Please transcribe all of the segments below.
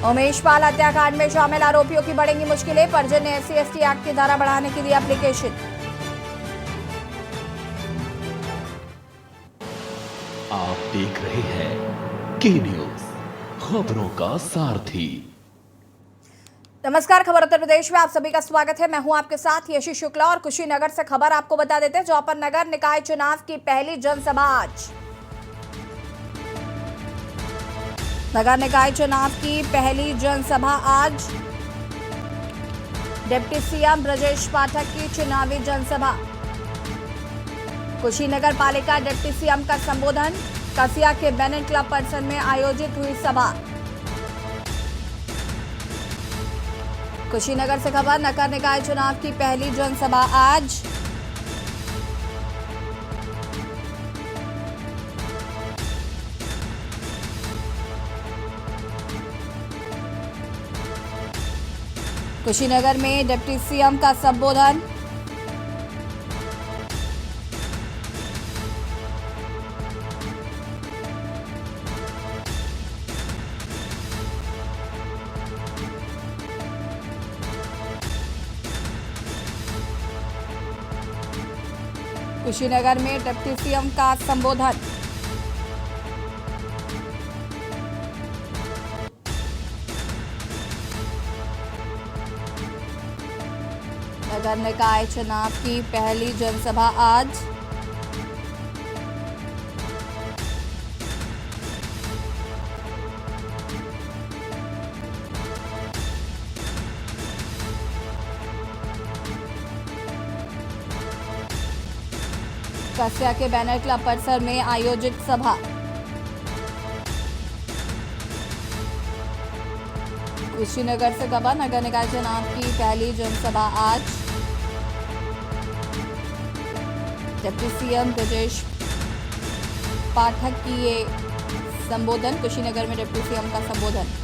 उमेश पाल हत्याकांड में शामिल आरोपियों की बढ़ेंगी मुश्किलें। परिजन ने SC/ST एक्ट की धारा बढ़ाने की दी एप्लीकेशन। आप देख रहे हैं के न्यूज, खबरों का सारथी। नमस्कार, खबर उत्तर प्रदेश में आप सभी का स्वागत है। मैं हूं आपके साथ यशी शुक्ला और कुशीनगर से खबर आपको बता देते हैं, जहां पर नगर निकाय चुनाव की पहली जनसभा आज। नगर निकाय चुनाव की पहली जनसभा आज। डिप्टी सीएम ब्रजेश पाठक की चुनावी जनसभा। कुशीनगर पालिका डिप्टी सीएम का संबोधन। कसिया के बेनेट क्लब परिसर में आयोजित हुई सभा। कुशीनगर से खबर, नगर निकाय चुनाव की पहली जनसभा आज। कुशीनगर में डिप्टी सीएम का संबोधन। कुशीनगर में डिप्टी सीएम का संबोधन। नगर निकाय चुनाव की पहली जनसभा आज। कसिया के बैनर क्लब परिसर में आयोजित सभा। कुशीनगर से खबर, नगर निकाय चुनाव की पहली जनसभा आज। डिप्टी सीएम ब्रजेश पाठक की ये संबोधन। कुशीनगर में डिप्टी सीएम का संबोधन।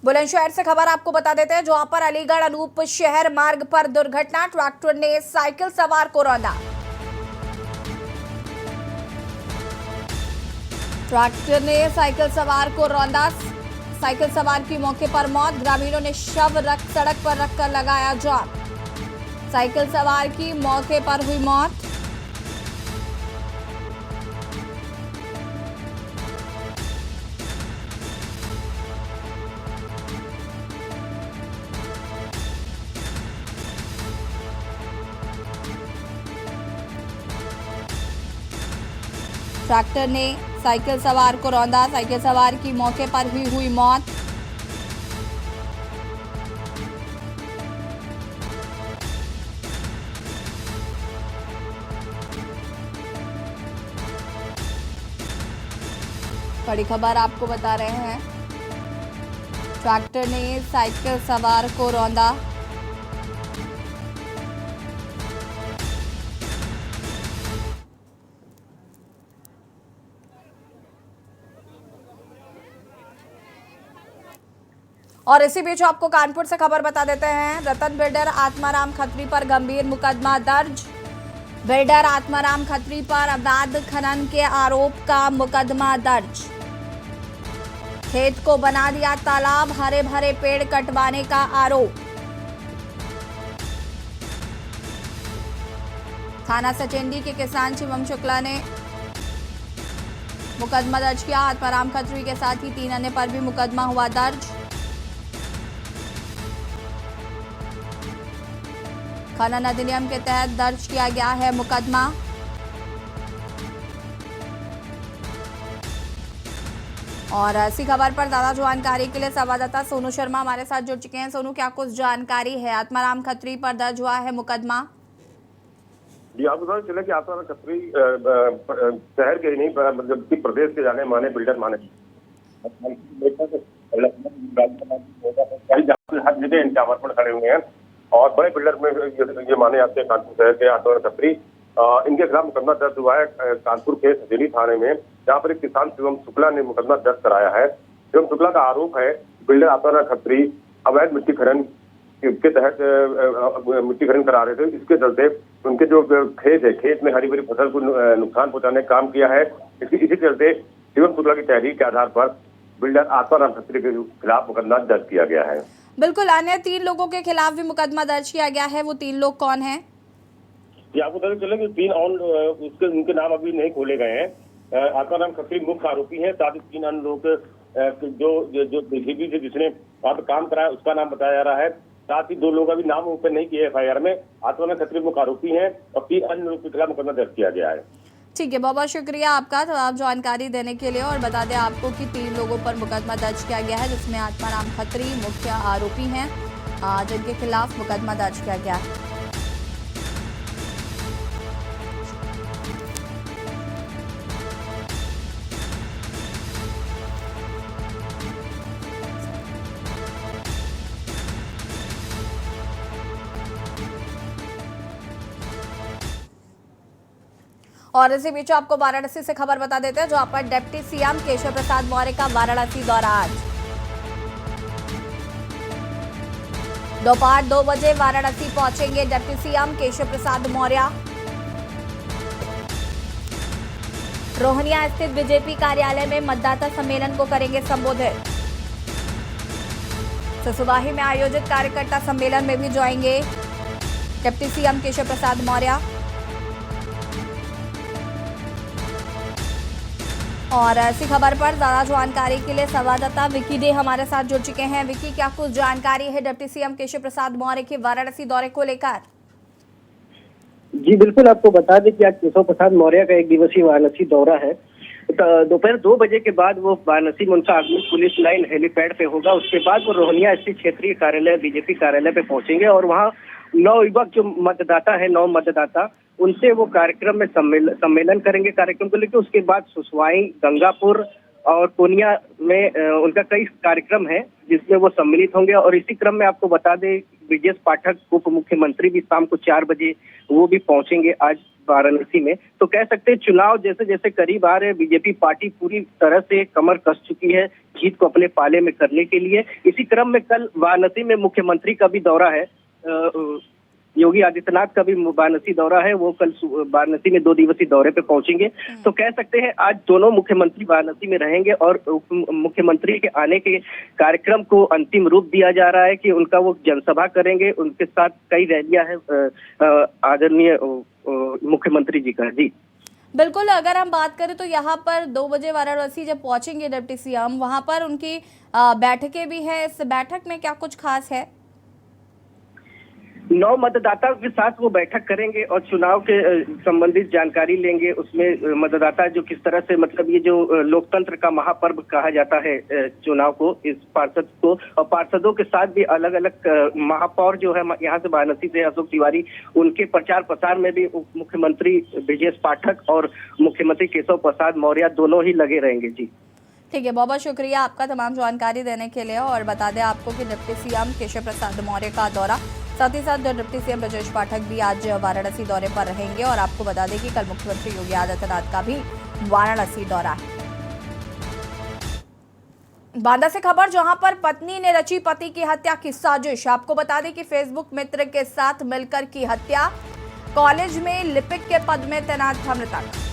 बुलंदशहर से खबर आपको बता देते हैं, जहां पर अलीगढ़ अनूप शहर मार्ग पर दुर्घटना। ट्रैक्टर ने साइकिल सवार को रौंदा। ट्रैक्टर ने साइकिल सवार को रौंदा। साइकिल सवार की मौके पर मौत। ग्रामीणों ने शव सड़क पर रखकर लगाया जाम। साइकिल सवार की मौके पर हुई मौत। ट्रैक्टर ने साइकिल सवार को रौंदा। साइकिल सवार की मौके पर ही हुई मौत। बड़ी खबर आपको बता रहे हैं, ट्रैक्टर ने साइकिल सवार को रौंदा। और इसी बीच आपको कानपुर से खबर बता देते हैं, रतन बिल्डर आत्माराम खत्री पर गंभीर मुकदमा दर्ज। बिल्डर आत्माराम खत्री पर अवैध खनन के आरोप का मुकदमा दर्ज। खेत को बना दिया तालाब, हरे भरे पेड़ कटवाने का आरोप। थाना सचेंडी के किसान शिवम शुक्ला ने मुकदमा दर्ज किया। आत्माराम खत्री के साथ ही 3 अन्य पर भी मुकदमा हुआ दर्ज। खनन अधिनियम के तहत दर्ज किया गया है मुकदमा। और ऐसी खबर पर ज्यादा जानकारी के लिए संवाददाता सोनू शर्मा हमारे साथ जुड़ चुके हैं। सोनू, क्या कुछ जानकारी है? आत्माराम खत्री पर दर्ज हुआ है मुकदमा। जी, आपको पता चला कि आत्माराम खत्री शहर के ही नहीं, जबकि प्रदेश के जाने माने बिल्डर माने हर जगह इनके आरोप खड़े हुए हैं और बड़े बिल्डर में ये माने जाते हैं कानपुर शहर के आत्माराम खत्री। इनके खिलाफ मुकदमा दर्ज हुआ है कानपुर के सजेली थाने में, जहाँ पर एक किसान शिवम शुक्ला ने मुकदमा दर्ज कराया है। शिवम शुक्ला का आरोप है बिल्डर आत्माराम खत्री अवैध मिट्टी खनन के तहत मिट्टी खनन करा रहे थे। इसके चलते उनके जो खेत में हरी भरी फसल को नुकसान पहुंचाने का काम किया है। इसी चलते शिवम शुक्ला की तहरीर के आधार पर बिल्डर आत्माराम खत्री के खिलाफ मुकदमा दर्ज किया गया है। बिल्कुल, अन्य 3 लोगों के खिलाफ भी मुकदमा दर्ज किया गया है। वो 3 लोग कौन हैं? ये आपको पता चले कि 3 और उनके नाम अभी नहीं खोले गए हैं। आत्माराम खत्री मुख्य आरोपी हैं। साथ ही 3 अन्य लोग जो जेसीबी से जिसने वहाँ पे काम कराया उसका नाम बताया जा रहा है। साथ ही 2 लोग अभी नाम ऊपर नहीं किए एफआईआर में। आत्माराम खत्री मुख्य आरोपी हैं और 3 अन्य लोगों के खिलाफ मुकदमा दर्ज किया गया है। ठीक है, बहुत बहुत शुक्रिया आपका तमाम जानकारी देने के लिए। और बता दें आपको कि 3 लोगों पर मुकदमा दर्ज किया गया है, जिसमें आत्माराम खत्री मुख्य आरोपी हैं, जिनके खिलाफ मुकदमा दर्ज किया गया है। और इसी बीच आपको वाराणसी से खबर बता देते हैं, जहां पर डिप्टी सीएम केशव प्रसाद मौर्य का वाराणसी दौरा आज दोपहर 2 बजे वाराणसी पहुंचेंगे डिप्टी सीएम केशव प्रसाद मौर्य। रोहनिया स्थित बीजेपी कार्यालय में मतदाता सम्मेलन को करेंगे संबोधित। ससुवाही में आयोजित कार्यकर्ता सम्मेलन में भी जाएंगे डिप्टी सीएम केशव प्रसाद मौर्य। और ऐसी खबर पर ज्यादा जानकारी के लिए संवाददाता विकी डे हमारे साथ जुड़ चुके हैं। विकी, क्या कुछ जानकारी है डिप्टी सीएम केशव प्रसाद मौर्य के वाराणसी दौरे को लेकर? जी बिल्कुल, आपको बता दें कि आज केशव प्रसाद मौर्य का 1 दिवसीय वाराणसी दौरा है। दोपहर 2 बजे के बाद वो वाराणसी में उनका आगमन पुलिस लाइन हेलीपैड पे होगा। उसके बाद वो रोहनिया स्थित क्षेत्रीय कार्यालय बीजेपी कार्यालय पे पहुंचेंगे और वहाँ 9 युवक जो मतदाता है, 9 मतदाता, उनसे वो कार्यक्रम में सम्मेलन करेंगे। कार्यक्रम को लेकर उसके बाद सुसवाई, गंगापुर और कोनिया में उनका कई कार्यक्रम है जिसमें वो सम्मिलित होंगे। और इसी क्रम में आपको बता दें ब्रजेश पाठक उप मुख्यमंत्री भी शाम को 4 बजे वो भी पहुंचेंगे आज वाराणसी में। तो कह सकते हैं चुनाव जैसे जैसे करीब आ रहे हैं, बीजेपी पार्टी पूरी तरह से कमर कस चुकी है जीत को अपने पाले में करने के लिए। इसी क्रम में कल वाराणसी में मुख्यमंत्री का भी दौरा है, योगी आदित्यनाथ का भी वाराणसी दौरा है। वो कल वाराणसी में 2 दिवसीय दौरे पे पहुंचेंगे। तो कह सकते हैं आज दोनों मुख्यमंत्री वाराणसी में रहेंगे और मुख्यमंत्री के आने के कार्यक्रम को अंतिम रूप दिया जा रहा है कि उनका वो जनसभा करेंगे। उनके साथ कई रैलियां हैं आदरणीय मुख्यमंत्री जी का। जी बिल्कुल, अगर हम बात करें तो यहाँ पर 2 बजे वाराणसी जब पहुंचेंगे डिप्टी सीएम, वहां पर उनकी बैठकें भी हैं। इस बैठक में क्या कुछ खास है? 9 मतदाताओं के साथ वो बैठक करेंगे और चुनाव के संबंधित जानकारी लेंगे। उसमें मतदाता जो किस तरह से, मतलब ये जो लोकतंत्र का महापर्व कहा जाता है चुनाव को, इस पार्षद को, और पार्षदों के साथ भी अलग अलग महापौर जो है यहाँ से वाराणसी से अशोक तिवारी, उनके प्रचार प्रसार में भी मुख्यमंत्री ब्रजेश पाठक और मुख्यमंत्री केशव प्रसाद मौर्य दोनों ही लगे रहेंगे। जी ठीक है, बहुत बहुत शुक्रिया आपका तमाम जानकारी देने के लिए। और बता दें आपको कि डिप्टी सीएम केशव प्रसाद मौर्य का दौरा, साथ ही साथ डिप्टी सीएम ब्रजेश पाठक भी आज वाराणसी दौरे पर रहेंगे। और आपको बता दें कि कल मुख्यमंत्री योगी आदित्यनाथ का भी वाराणसी दौरा है। बांदा से खबर, जहां पर पत्नी ने रची पति की हत्या की साजिश। आपको बता दें कि फेसबुक मित्र के साथ मिलकर की हत्या। कॉलेज में लिपिक के पद में तैनात था मृतक।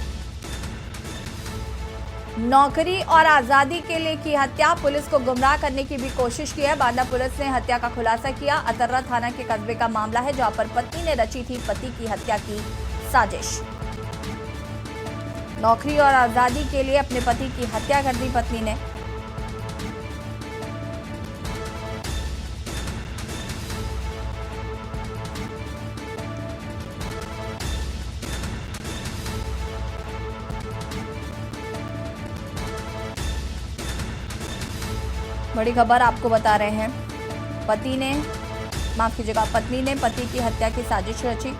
नौकरी और आजादी के लिए की हत्या। पुलिस को गुमराह करने की भी कोशिश की है। बांदा पुलिस ने हत्या का खुलासा किया। अतर्रा थाना के कस्बे का मामला है, जहां पर पत्नी ने रची थी पति की हत्या की साजिश। नौकरी और आजादी के लिए अपने पति की हत्या कर दी पत्नी ने। बड़ी खबर आपको बता रहे हैं, पत्नी ने पति की हत्या की साजिश रची।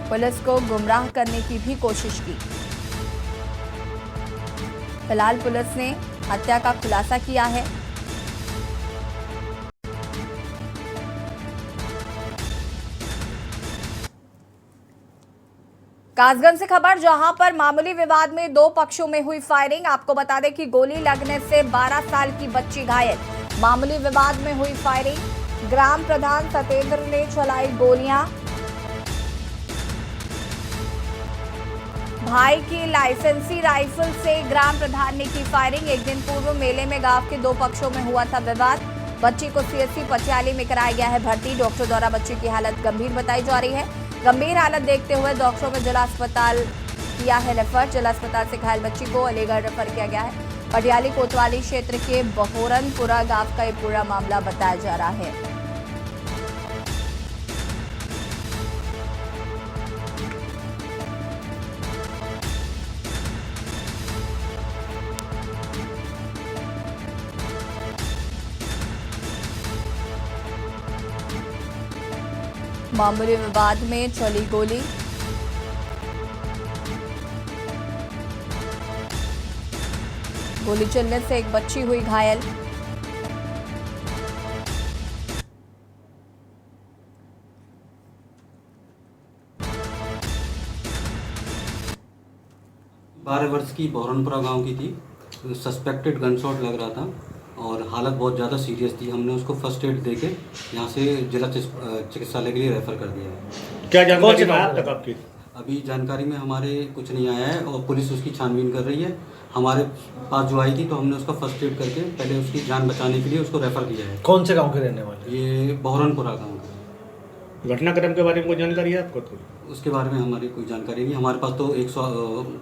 पुलिस को गुमराह करने की भी कोशिश की। फिलहाल पुलिस ने हत्या का खुलासा किया है। कासगंज से खबर, जहां पर मामूली विवाद में दो पक्षों में हुई फायरिंग। आपको बता दें कि गोली लगने से 12 साल की बच्ची घायल। मामूली विवाद में हुई फायरिंग, ग्राम प्रधान सतेंद्र ने चलाई गोलियां। भाई की लाइसेंसी राइफल से ग्राम प्रधान ने की फायरिंग। एक दिन पूर्व मेले में गांव के दो पक्षों में हुआ था विवाद। बच्ची को सीएससी पटियाली में कराया गया है भर्ती। डॉक्टर द्वारा बच्ची की हालत गंभीर बताई जा रही है। गंभीर हालत देखते हुए डॉक्टरों ने जिला अस्पताल किया है रेफर। जिला अस्पताल से घायल बच्ची को अलीगढ़ रेफर किया गया है। पटियाली कोतवाली क्षेत्र के बहोरनपुरा गांव का ये पूरा मामला बताया जा रहा है। मामूली विवाद में चली गोली। गोली चलने से एक बच्ची हुई घायल। बारह वर्ष की बहोरनपुरा गांव की थी। सस्पेक्टेड गनशॉट लग रहा था और हालत बहुत ज़्यादा सीरियस थी। हमने उसको फर्स्ट एड देके यहाँ से जिला चिकित्सालय के लिए रेफ़र कर दिया है। क्या जानकारी है आपकी? अभी जानकारी में हमारे कुछ नहीं आया है और पुलिस उसकी छानबीन कर रही है। हमारे पास जो आई थी तो हमने उसका फर्स्ट एड करके पहले उसकी जान बचाने के लिए उसको रेफ़र किया है। कौन से गांव के रहने वाले? ये बहोरनपुरा गाँव। घटनाक्रम के बारे में कोई जानकारी है आपको? उसके बारे में हमारी कोई जानकारी नहीं। हमारे पास तो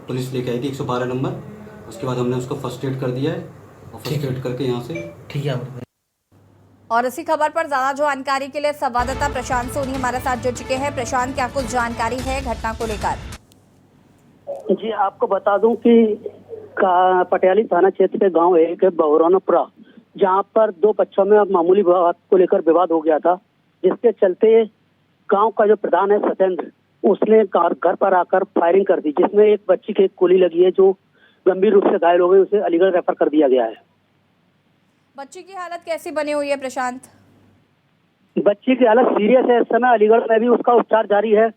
पुलिस लेके आई थी 112 नंबर। उसके बाद हमने उसको फर्स्ट एड कर दिया है और फर्स्ट एड करके यहाँ से ठीक है। और इसी खबर पर ज्यादा जानकारी के लिए संवाददाता प्रशांत सोनी हमारे साथ जुड़ चुके हैं। प्रशांत, क्या कुछ जानकारी है घटना को लेकर? जी, आपको बता दूं कि पटियाली थाना क्षेत्र के गांव एक बहोरनपुरा, जहां पर दो पक्षों में मामूली विवाद को लेकर विवाद हो गया था, जिसके चलते गांव का जो प्रधान है सतेंद्र, उसने घर पर आकर फायरिंग कर दी, जिसमें एक बच्ची की गोली लगी है जो गंभीर रूप से घायल हो गई। उसे अलीगढ़ रेफर कर दिया गया है। बच्ची की हालत कैसी बनी हुई है प्रशांत? बच्ची की हालत सीरियस है। इस समय अलीगढ़ में भी उसका उपचार जारी है।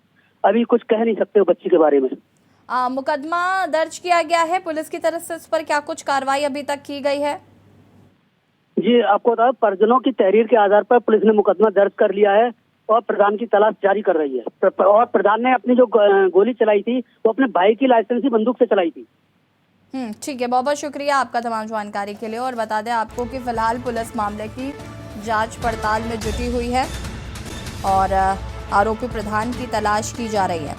अभी कुछ कह नहीं सकते बच्ची के बारे में। मुकदमा दर्ज किया गया है पुलिस की तरफ से। इस पर क्या कुछ कार्रवाई अभी तक की गई है? जी, आपको बता, परिजनों की तहरीर के आधार पर पुलिस ने मुकदमा दर्ज कर लिया है और प्रधान की तलाश जारी कर रही है। और प्रधान ने अपनी जो गोली चलाई थी वो अपने भाई की लाइसेंसी बंदूक से चलाई थी। ठीक है, बहुत बहुत शुक्रिया आपका तमाम जानकारी के लिए। और बता दें आपको कि फिलहाल पुलिस मामले की जांच पड़ताल में जुटी हुई है और आरोपी प्रधान की तलाश की जा रही है।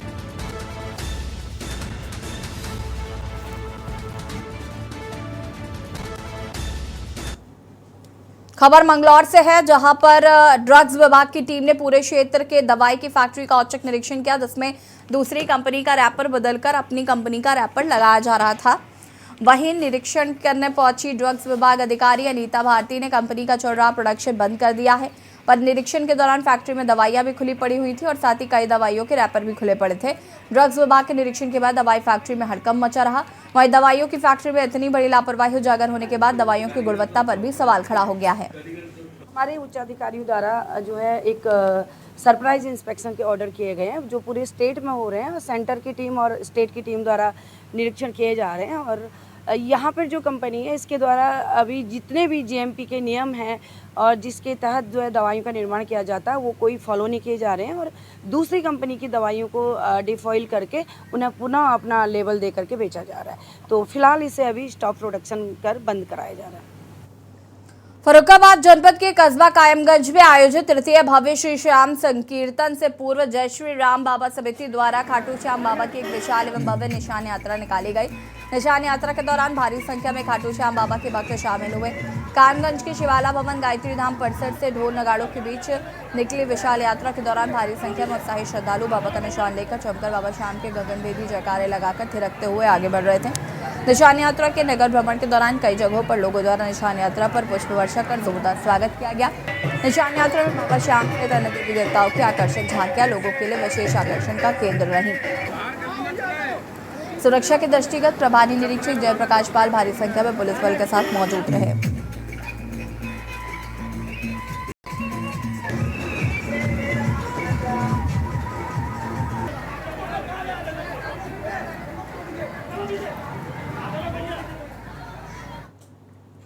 खबर मंगलौर से है, जहां पर ड्रग्स विभाग की टीम ने पूरे क्षेत्र के दवाई की फैक्ट्री का औचक निरीक्षण किया, जिसमें दूसरी कंपनी का रैपर बदलकर अपनी कंपनी का रैपर लगाया जा रहा था। वहीं निरीक्षण करने पहुंची ड्रग्स विभाग अधिकारी अनीता भारती ने कंपनी का चल रहा प्रोडक्शन बंद कर दिया है। पर निरीक्षण के दौरान फैक्ट्री में दवाइयां भी खुली पड़ी हुई थी और साथ ही कई दवाइयों के रैपर भी खुले पड़े थे। ड्रग्स विभाग के निरीक्षण के बाद दवाई फैक्ट्री में हड़कंप मचा रहा। वहीं दवाइयों की फैक्ट्री में इतनी बड़ी लापरवाही उजागर होने के बाद दवाइयों की गुणवत्ता पर भी सवाल खड़ा हो गया है। हमारे उच्चाधिकारियों द्वारा जो है एक सरप्राइज इंस्पेक्शन के ऑर्डर किए गए हैं, जो पूरे स्टेट में हो रहे हैं। सेंटर की टीम और स्टेट की टीम द्वारा निरीक्षण किए जा रहे हैं और यहाँ पर जो कंपनी है इसके द्वारा अभी जितने भी जीएमपी के नियम हैं और जिसके तहत जो है दवाइयों का निर्माण किया जाता है वो कोई फॉलो नहीं किए जा रहे हैं और दूसरी कंपनी की दवाइयों को डिफॉइल करके उन्हें पुनः अपना लेबल दे करके बेचा जा रहा है। तो फिलहाल इसे अभी स्टॉप प्रोडक्शन कर बंद कराया जा रहा है। फर्रुखाबाद जनपद के कस्बा कायमगंज में आयोजित तृतीय भव्य श्री श्याम संकीर्तन से पूर्व जय श्री राम बाबा समिति द्वारा खाटू श्याम बाबा की एक विशाल एवं भव्य निशान यात्रा निकाली गई। निशान यात्रा के दौरान भारी संख्या में खाटू श्याम बाबा के भक्त शामिल हुए। कायमगंज के शिवाला भवन गायत्री धाम परिसर से ढोल नगाड़ों के बीच निकली विशाल यात्रा के दौरान भारी संख्या में उत्साही श्रद्धालु बाबा का निशान लेकर चमकर बाबा श्याम के गगनभेदी जयकारे लगाकर थिरकते हुए आगे बढ़ रहे थे। निशान यात्रा के नगर भ्रमण के दौरान कई जगहों पर लोगों द्वारा निशान यात्रा पर पुष्प वर्षा कर जोरदार स्वागत किया गया। निशान यात्रा में बाबा श्याम के अन्य देवी देवताओं की आकर्षक झांकियां लोगों के लिए विशेष आकर्षण का केंद्र रही। सुरक्षा के दृष्टिगत प्रभारी निरीक्षक जयप्रकाश पाल भारी संख्या में पुलिस बल के साथ मौजूद रहे।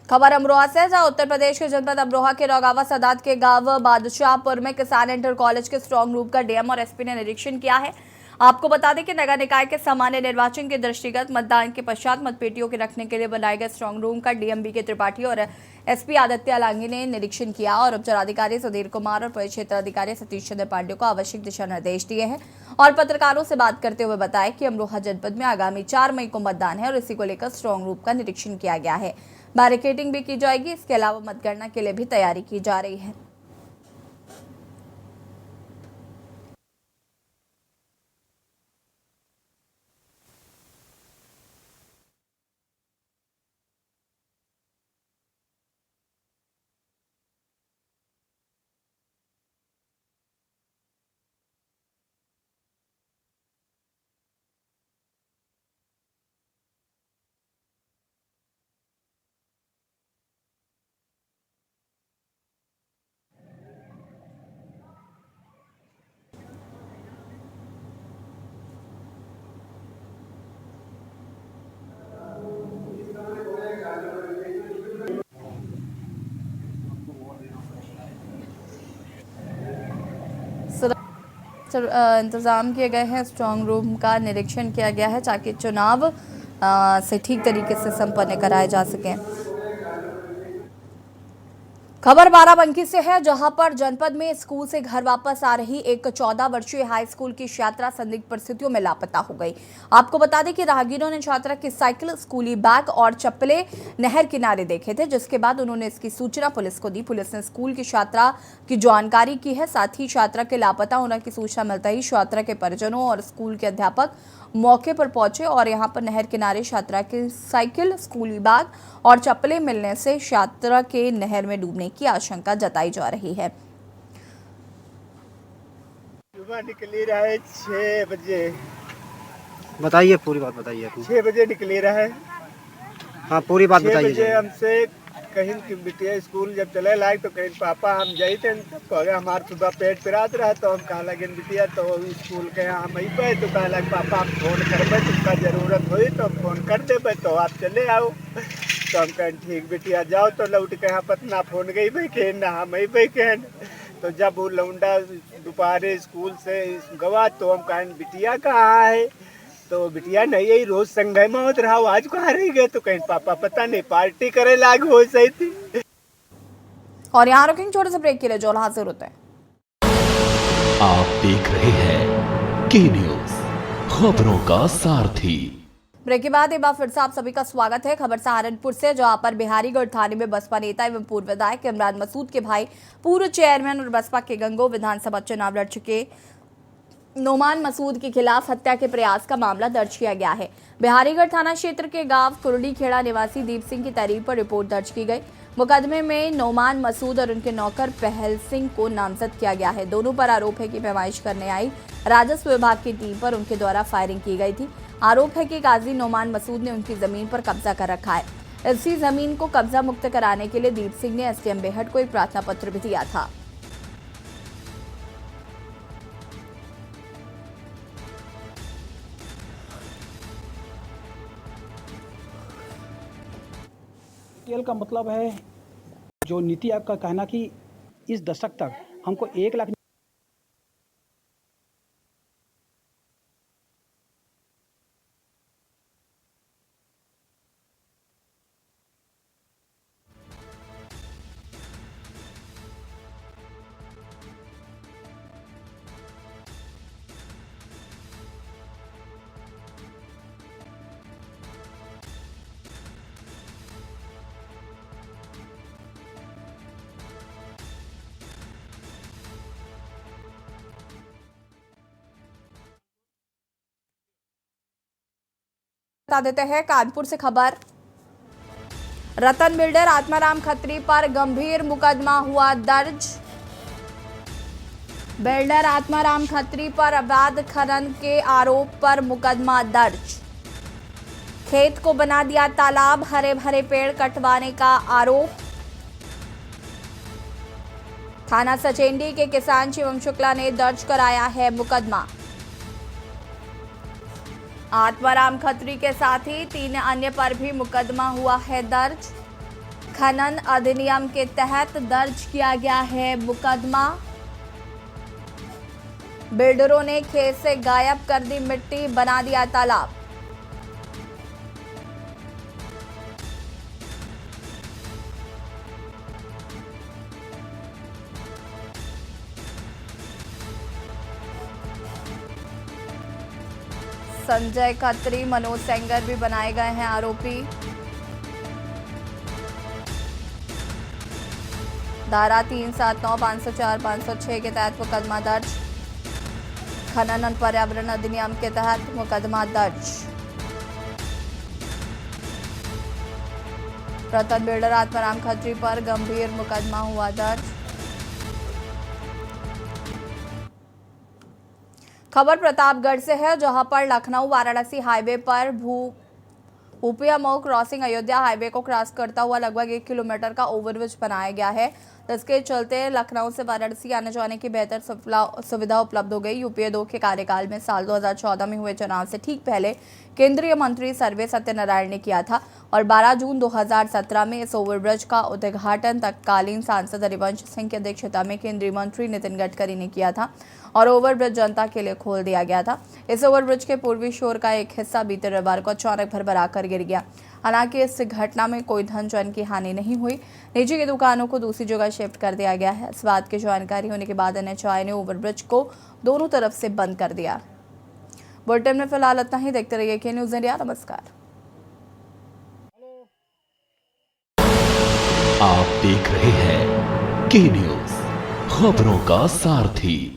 खबर अमरोहा से, जहां उत्तर प्रदेश के जनपद अमरोहा के नौगावा सदात के गांव बादशाहपुर में किसान इंटर कॉलेज के स्ट्रांग रूम का डीएम और एसपी ने निरीक्षण किया है। आपको बता दें कि नगर निकाय के सामान्य निर्वाचन के दृष्टिगत मतदान के पश्चात मतपेटियों के रखने के लिए बनाए गए स्ट्रांग रूम का डीएम बी के त्रिपाठी और एसपी आदित्य अलांगी ने निरीक्षण किया और उपचुनाधिकारी सुधीर कुमार और पुलिस क्षेत्राधिकारी सतीश चंद्र पांडे को आवश्यक दिशा निर्देश दिए हैं और पत्रकारों से बात करते हुए बताया कि अमरोहा जनपद में आगामी 4 मई को मतदान है और इसी को लेकर स्ट्रांग रूम का निरीक्षण किया गया है। बैरिकेडिंग भी की जाएगी। इसके अलावा मतगणना के लिए भी तैयारी की जा रही है। इंतजाम किए गए हैं। स्ट्रांग रूम का निरीक्षण किया गया है ताकि चुनाव से ठीक तरीके से संपन्न कराए जा सकें। खबर बाराबंकी से है, जहां पर जनपद में स्कूल से घर वापस आ रही एक 14 वर्षीय हाई स्कूल की छात्रा संदिग्ध परिस्थितियों में लापता हो गई। आपको बता दें कि राहगीरों ने छात्रा की साइकिल, स्कूली बैग और चप्पलें नहर किनारे देखे थे, जिसके बाद उन्होंने इसकी सूचना पुलिस को दी। पुलिस ने स्कूल की छात्रा की जानकारी की है। साथ ही छात्रा के लापता होने की सूचना मिलते ही छात्रा के परिजनों और स्कूल के अध्यापक मौके पर पहुंचे और यहां पर नहर किनारे छात्रा की साइकिल, स्कूली बैग और चप्पलें मिलने से छात्रा के नहर में डूबने की आशंका जताई जा रही है। सुबह निकली रहे 6 बजे। बताइए, पूरी बात बताइए अपनी। 6 बजे निकली रहे। हाँ, पूरी बात बताइए। 6 बजे हमसे कहीं की बिटिया स्कूल जब चले लायक तो कहीं पापा हम जाते कहे हमारे सुबह पेट पिरात रहा तो हम कहा लगे बिटिया तो स्कूल के यहाँ हम पे तो कहा लगे पापा आप फोन करबे तुमका जरूरत हुई तो हम फोन कर देवे तो आप चले आओ। तो हम कहें ठीक बिटिया जाओ। तो लौट के यहाँ पतना फोन गई भाई के ना हम कहन। तो जब वो लौंडा दोपहर स्कूल से गवा तो हम कहें बिटिया कहाँ है, तो बिटिया नहीं यही रोज संघय में होत रहा, आज कहाँ रह गए। तो कहीं पापा पता नहीं पार्टी करे लाग हो सही थी। और यहाँ रुकेंगे छोटे से ब्रेक के लिए, जो हाजिर होते हैं। आप देख रहे हैं के न्यूज, खबरों का सारथी। ब्रेक के बाद एक बार फिर से आप सभी का स्वागत है। खबर सहारनपुर से, जहां पर बिहारीगढ़ थाने में बसपा नेता एवं पूर्व विधायक इमरान मसूद के भाई, पूर्व चेयरमैन और बसपा के गंगो विधानसभा चुनाव लड़ चुके नोमान मसूद के खिलाफ हत्या के प्रयास का मामला दर्ज किया गया है। बिहारीगढ़ थाना क्षेत्र के गांव कुरडी खेड़ा निवासी दीप सिंह की तहरीर पर रिपोर्ट दर्ज की गई। मुकदमे में नोमान मसूद और उनके नौकर पहल सिंह को नामजद किया गया है। दोनों पर आरोप है कि पैमाइश करने आई राजस्व विभाग की टीम पर उनके द्वारा फायरिंग की गई थी। आरोप है कि काजी नोमान मसूद ने उनकी जमीन पर कब्जा कर रखा है। इसी जमीन को कब्जा मुक्त कराने के लिए दीप सिंह ने एसडीएम बेहट को एक प्रार्थना पत्र भी दिया था। का मतलब है जो नीति आयोग का कहना कि इस दशक तक हमको 1 लाख बता देते हैं कानपुर से खबर। रतन बिल्डर आत्माराम खत्री पर गंभीर मुकदमा हुआ दर्ज। बिल्डर आत्माराम खत्री पर अवैध खनन के आरोप पर मुकदमा दर्ज। खेत को बना दिया तालाब, हरे भरे पेड़ कटवाने का आरोप। थाना सचेंडी के किसान शिवम शुक्ला ने दर्ज कराया है मुकदमा। आत्माराम खत्री के साथ ही 3 अन्य पर भी मुकदमा हुआ है दर्ज। खनन अधिनियम के तहत दर्ज किया गया है मुकदमा। बिल्डरों ने खेत से गायब कर दी मिट्टी, बना दिया तालाब। संजय खत्री, मनोज सेंगर भी बनाए गए हैं आरोपी। धारा 379, 504, 506 के तहत मुकदमा दर्ज। खनन और पर्यावरण अधिनियम के तहत मुकदमा दर्ज। रतन बिल्डर आत्माराम खत्री पर गंभीर मुकदमा हुआ दर्ज। खबर प्रतापगढ़ से है, जहां पर लखनऊ वाराणसी हाईवे पर भूपिया मऊ क्रॉसिंग अयोध्या हाईवे को क्रॉस करता हुआ लगभग 1 किलोमीटर का ओवरब्रिज बनाया गया है। इसके चलते लखनऊ से वाराणसी आने जाने की बेहतर सुविधा उपलब्ध हो गई। यूपीए 2 के कार्यकाल में साल 2014 में हुए चुनाव से ठीक पहले केंद्रीय मंत्री सर्वे सत्यनारायण ने किया था और 12 जून 2017 में इस ओवरब्रिज का उद्घाटन तत्कालीन सांसद हरिवंश सिंह की अध्यक्षता में केंद्रीय मंत्री नितिन गडकरी ने किया था और ओवरब्रिज जनता के लिए खोल दिया गया था। इस ओवरब्रिज के पूर्वी शोर का एक हिस्सा बीते रविवार को अचानक भरभरा कर गिर गया। हालांकि इस घटना में कोई धन जन की हानि नहीं हुई। निजी की दुकानों को दूसरी जगह शिफ्ट कर दिया गया है। इस बात की जानकारी होने के बाद NHAI ने ओवरब्रिज को दोनों तरफ से बंद कर दिया। बुलेटिन में फिलहाल इतना ही। देखते रहिए के न्यूज़ इंडिया। नमस्कार। आप देख रहे हैं के न्यूज़, खबरों का सारथी।